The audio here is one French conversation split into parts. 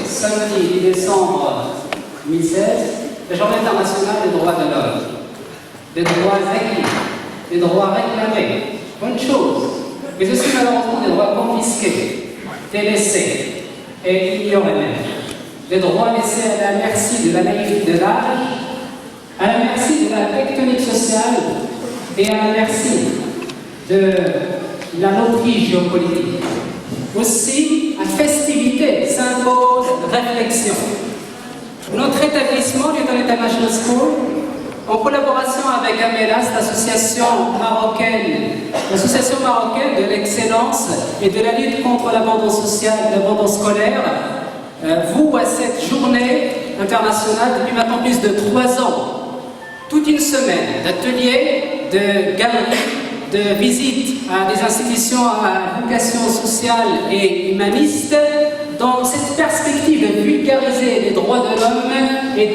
samedi 10 décembre 2016, la Journée internationale des droits de l'homme, des droits acquis, des droits réclamés, bonne chose, mais aussi malheureusement des droits confisqués, délaissés et ignorés même. Des droits laissés à la merci de la naïveté de l'âge, à la merci de la tectonique sociale et à la merci de la loterie géopolitique. Aussi, à festivité s'impose réflexion. Notre établissement, Newton International School, en collaboration avec AMELAS, l'association marocaine de l'excellence et de la lutte contre l'abandon social et l'abandon scolaire, voue à cette journée internationale depuis maintenant plus de 3 ans, toute une semaine d'ateliers, de galeries, de visites à des institutions à vocation sociale et humaniste, dans cette perspective de vulgariser les droits de l'homme et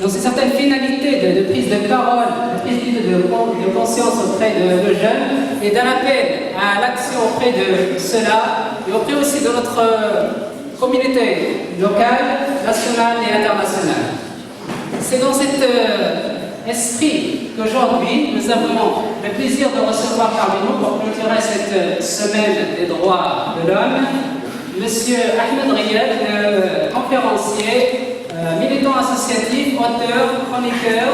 dans une certaine finalité de prise de parole, de prise de conscience auprès de jeunes, et d'un appel à l'action auprès de ceux-là, et auprès aussi de notre communauté locale, nationale et internationale. C'est dans cet esprit qu'aujourd'hui, nous avons le plaisir de recevoir parmi nous pour clôturer cette semaine des droits de l'homme, M. Ahmed Riyad, conférencier, militant associatif, auteur, chroniqueur,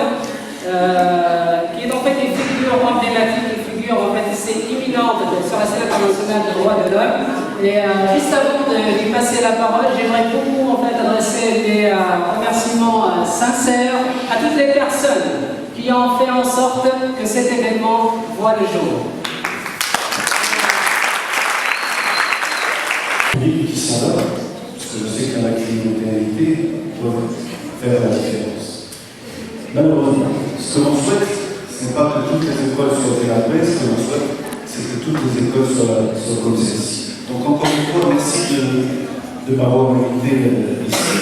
qui est en fait une figure emblématique, une figure en fait assez imminente sur la scène internationale des droits de l'homme. Et juste avant de lui passer la parole, j'aimerais beaucoup en fait adresser des remerciements sincères à toutes les personnes qui ont fait en sorte que cet événement voit le jour. Qui sont là, parce que je sais qu'il y en a qui ont été invités, doivent faire la différence. Malheureusement, ce que l'on souhaite, ce n'est pas que toutes les écoles soient délabrées, ce que l'on souhaite, c'est que toutes les écoles soient comme celle-ci. Donc encore une fois, merci de m'avoir invité ici.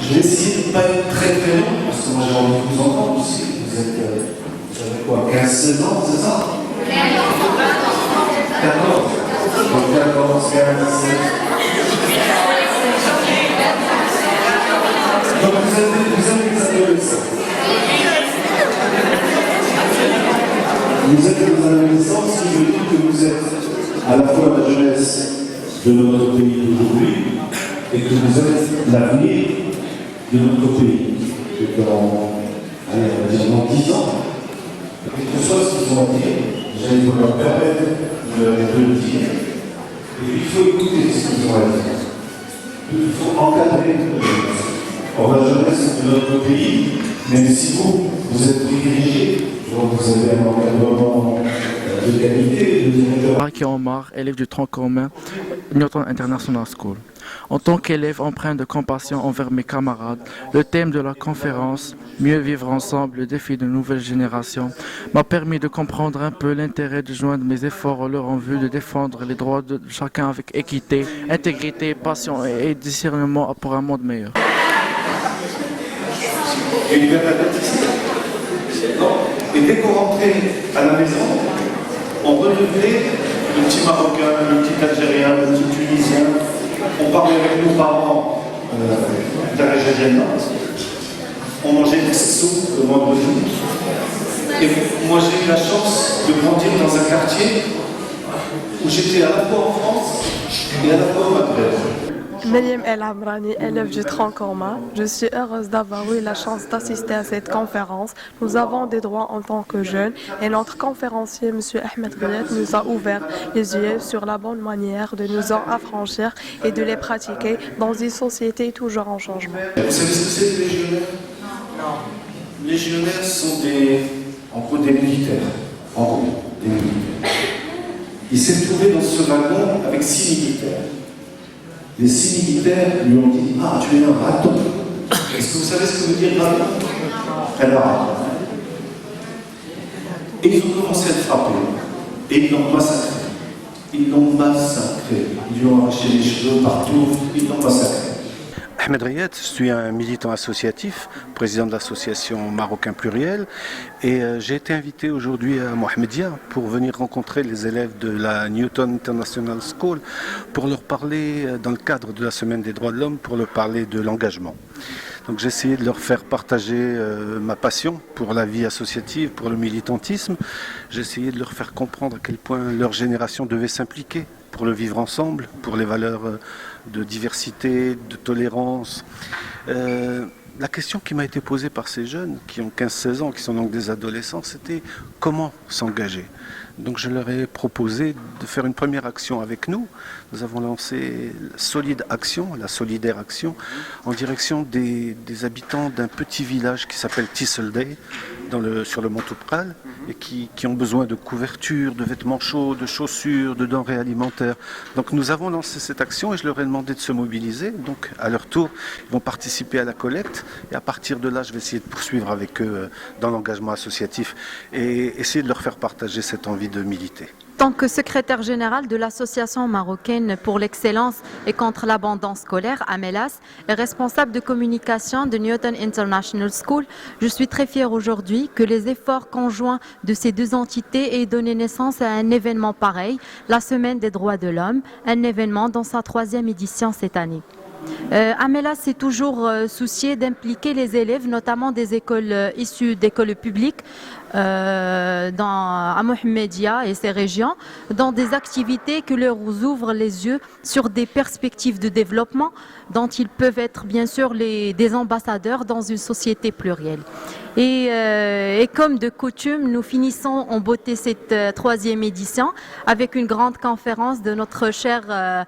Je vais essayer de ne pas être très long, parce que moi j'ai envie de vous entendre aussi. Vous avez quoi, 15 ans, c'est ça 14. Donc 14, 15, 16. Donc vous avez des adolescents. Vous êtes des adolescents, ce qui veut dire que vous êtes à la fois la jeunesse de notre pays d'aujourd'hui et que vous êtes l'avenir de notre pays. Et dans 10 ans, quel que soit ce qu'ils vont dire, j'allais vous leur permettre de le dire. Et il faut écouter ce qu'ils ont à dire. Il faut encadrer la jeunesse. Or, la jeunesse de notre pays, même si vous êtes privilégiés, donc vous avez un encadrement de qualité, de directeur. Rakia Omar, élève du tronc commun Newton International School. En tant qu'élève empreint de compassion envers mes camarades, le thème de la conférence « Mieux vivre ensemble, le défi de nouvelles générations » m'a permis de comprendre un peu l'intérêt de joindre mes efforts leur en vue de défendre les droits de chacun avec équité, intégrité, passion et discernement pour un monde meilleur. Et dès qu'on rentrait à la maison, on redevenait le petit Marocain, le petit Algérien, le petit Tunisien. On parlait avec nos parents d'Algérienne. On mangeait des soupes le vendredi. Et moi, j'ai eu la chance de grandir dans un quartier où j'étais à la fois en France et à la fois au Maghreb. Meriem El Amrani, élève du tronc commun. Je suis heureuse d'avoir eu la chance d'assister à cette conférence. Nous avons des droits en tant que jeunes et notre conférencier, M. Ahmed Riyad, nous a ouvert les yeux sur la bonne manière de nous en affranchir et de les pratiquer dans une société toujours en changement. Vous savez ce que c'est que les légionnaires? Non. Les légionnaires sont des militaires. En gros, des militaires. Il s'est trouvé dans ce wagon avec 6 militaires. Les 6 militaires lui ont dit « Ah, tu es un raton ». Est-ce que vous savez ce que veut dire raton? Un raton. Et ils ont commencé à le frapper. Et ils l'ont massacré. Ils l'ont massacré. Ils lui ont arraché les cheveux partout. Ils l'ont massacré. Ahmed Riyad, je suis un militant associatif, président de l'association Marocain Pluriel, et j'ai été invité aujourd'hui à Mohamedia pour venir rencontrer les élèves de la Newton International School pour leur parler, dans le cadre de la Semaine des droits de l'homme, pour leur parler de l'engagement. Donc j'ai essayé de leur faire partager ma passion pour la vie associative, pour le militantisme. J'ai essayé de leur faire comprendre à quel point leur génération devait s'impliquer pour le vivre ensemble, pour les valeurs de diversité, de tolérance. La question qui m'a été posée par ces jeunes, qui ont 15-16 ans, qui sont donc des adolescents, c'était comment s'engager. Donc je leur ai proposé de faire une première action avec nous. Nous avons lancé Solide Action, la Solidaire Action, en direction des habitants d'un petit village qui s'appelle Tisselday, sur le Mont Toubkal, et qui ont besoin de couvertures, de vêtements chauds, de chaussures, de denrées alimentaires. Donc nous avons lancé cette action et je leur ai demandé de se mobiliser. Donc à leur tour, ils vont participer à la collecte et à partir de là, je vais essayer de poursuivre avec eux dans l'engagement associatif et essayer de leur faire partager cette envie de militer. En tant que secrétaire général de l'Association marocaine pour l'excellence et contre l'abandon scolaire, AMELAS, et responsable de communication de Newton International School, je suis très fière aujourd'hui que les efforts conjoints de ces deux entités aient donné naissance à un événement pareil, la Semaine des droits de l'homme, un événement dans sa 3e édition cette année. AMELAS s'est toujours soucié d'impliquer les élèves, notamment des écoles issues d'écoles publiques à Mohamedia et ses régions, dans des activités qui leur ouvrent les yeux sur des perspectives de développement dont ils peuvent être bien sûr des ambassadeurs dans une société plurielle. Et comme de coutume, nous finissons en beauté cette 3e édition avec une grande conférence de notre cher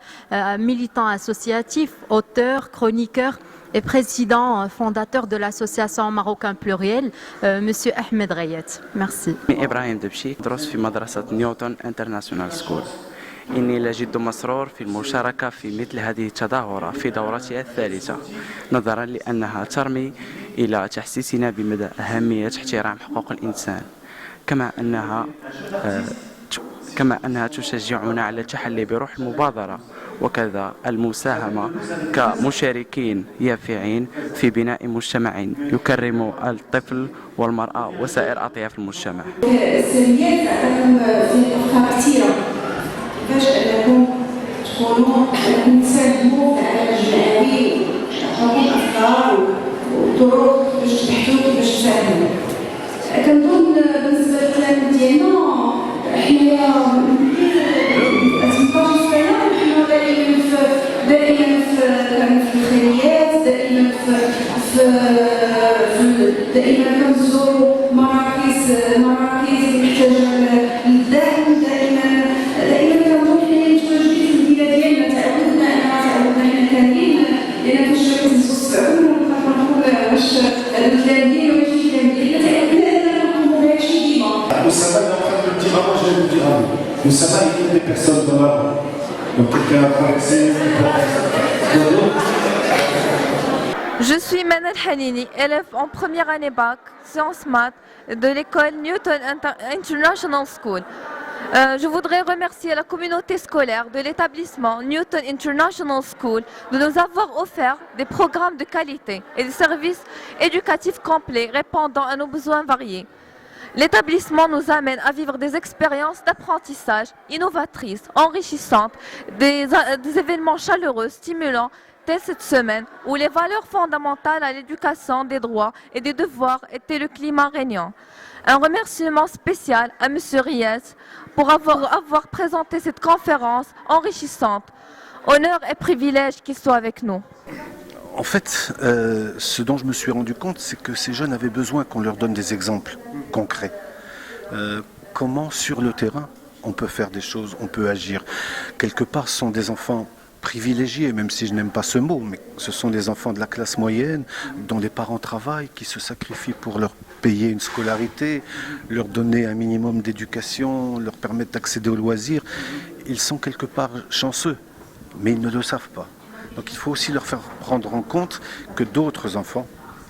militant associatif, auteur, chroniqueur et président fondateur de l'association Marocain Pluriel, Monsieur Ahmed Riyad. Merci. إبراهيم دبشي أدرس في مدرسة نيوتن انترناشونال سكول. إني لجد مسرور في المشاركة في مثل هذه التظاهرة في دورتها الثالثة، نظرا لأنها ترمي إلى تحسيسنا بمدى أهمية احترام حقوق الإنسان، كما أنها تشجعنا على التحلي بروح المبادرة وكذا المساهمة كمشاركين يافعين في بناء مجتمع يكرم الطفل والمرأة وسائر أطياف المجتمع. السلبيات عندكم في أفكار كثيرة، كيفاش أنكم تكونوا تساهموا في العمل الجماعي، تعطوا أفكار وطرق باش تبحثوا كيفاش تساهموا. كنظن بالنسبة للكلام ديالنا حنايا دائما في الخيريات، دائما كنزوروا مراكز محتاجه للدعم، دائما كنظن حنا متواجدين في المدينه ديالنا، تعودنا حنا كاينين، لان كنشوفوا الصعوبه ونقول واش البلاد ديالنا واش البلاد ديالنا، تعودنا نقوموا بهذا الشيء ديما. Oussama est en train de le dire avant, je vais le dire à vous. Oussama, il y a des personnes dans la rue. Donc quelqu'un a traversé. Je suis Manal Halini, élève en première année bac, sciences maths, de l'école Newton International School. Je voudrais remercier la communauté scolaire de l'établissement Newton International School de nous avoir offert des programmes de qualité et des services éducatifs complets répondant à nos besoins variés. L'établissement nous amène à vivre des expériences d'apprentissage innovatrices, enrichissantes, des événements chaleureux, stimulants, telle cette semaine où les valeurs fondamentales à l'éducation des droits et des devoirs étaient le climat régnant. Un remerciement spécial à M. Riyad pour avoir présenté cette conférence enrichissante. Honneur et privilège qu'il soit avec nous. En fait, ce dont je me suis rendu compte, c'est que ces jeunes avaient besoin qu'on leur donne des exemples concrets. Comment sur le terrain on peut faire des choses, on peut agir. Quelque part, ce sont des enfants privilégiés, même si je n'aime pas ce mot, mais ce sont des enfants de la classe moyenne dont les parents travaillent, qui se sacrifient pour leur payer une scolarité, leur donner un minimum d'éducation, leur permettre d'accéder aux loisirs. Ils sont quelque part chanceux, mais ils ne le savent pas. Donc il faut aussi leur faire prendre en compte que d'autres enfants,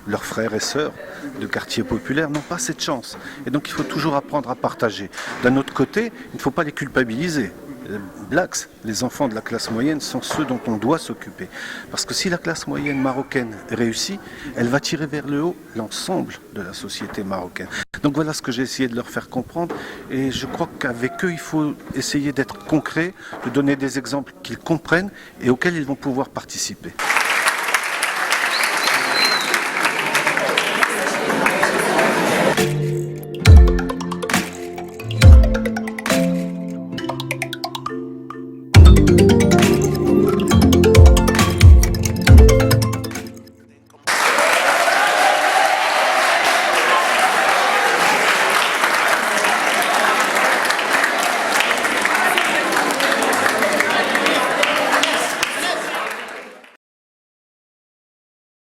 leurs frères et sœurs de quartiers populaires, n'ont pas cette chance. Et donc il faut toujours apprendre à partager. D'un autre côté, il ne faut pas les culpabiliser. blacks, les enfants de la classe moyenne, sont ceux dont on doit s'occuper. Parce que si la classe moyenne marocaine réussit, elle va tirer vers le haut l'ensemble de la société marocaine. Donc voilà ce que j'ai essayé de leur faire comprendre. Et je crois qu'avec eux, il faut essayer d'être concret, de donner des exemples qu'ils comprennent et auxquels ils vont pouvoir participer.